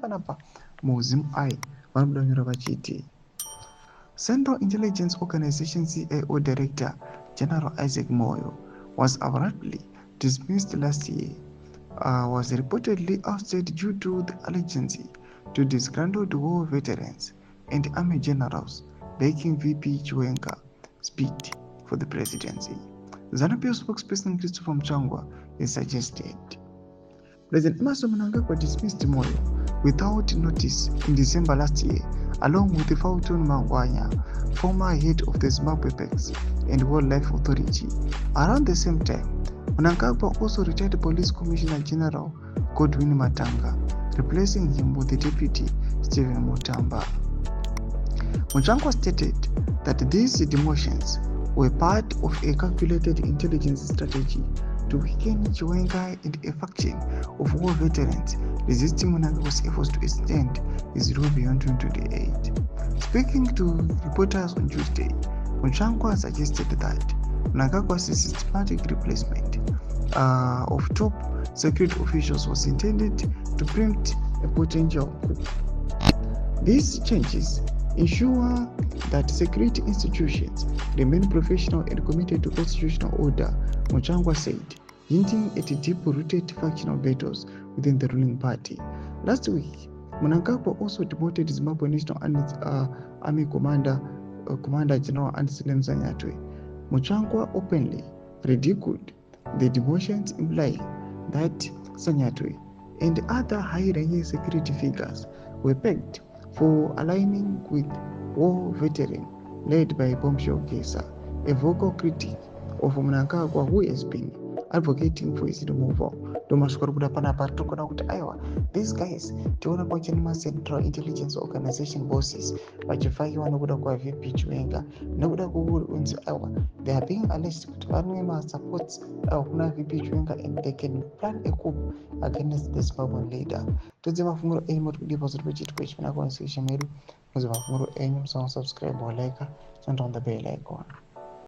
panapa ZVAITWA vanobudanyura vachiti Central Intelligence Organization CIO Director General Isaac Moyo was abruptly dismissed last year, was reportedly ousted due to the allegiance to disgruntled war veterans and army generals begging VP Chiwenga speed for the presidency. ZANU-PF spokesperson Christopher Mchangwa has suggested President Emmerson Mnangagwa dismissed Moyo without notice in December last year, along with the Fulton Mangwanya, former head of the Zimbabwe Peace and Wildlife Authority. Around the same time, Mnangagwa also retired Police Commissioner General Godwin Matanga, replacing him with the Deputy Stephen Mutamba. Mchangwa stated that these demotions were part of a calculated intelligence strategy to weaken Chiwenga and a faction of war veterans resisting Mnangagwa's efforts to extend his rule beyond 2028. Speaking to reporters on Tuesday, Mchangwa suggested that Mnangagwa's systematic replacement of top security officials was intended to preempt a potential coup. These changes ensure that security institutions remain professional and committed to constitutional order, Mchangwa said, hinting at deep-rooted factional battles within the ruling party. Last week, Mnangagwa also demoted Zimbabwe National Army Commander General Anselm Zanyatwe. Mchangwa openly ridiculed the demotions, implying that Zanyatwe and other high-ranking security figures were pegged for aligning with war veteran led by Bombshell Kesa, a vocal critic of Mnangagwa who has been advocating for his removal. These guys tiona kwa Chamisa Central Intelligence Organization bosses vachifakiwa nokuda kwa VP Chiwenga nokuda kuuri unzi aiwa they are being alleged kuti vanomwe supports kuna VP Chiwenga and they can plan a coup against the Zimbabwean leader. Tudze mafunguro enyu muri kudipa zuri pachitiko ichi pana konversation medu. Mudze mafunguro enyu, subscribe or like, turn on the bell icon.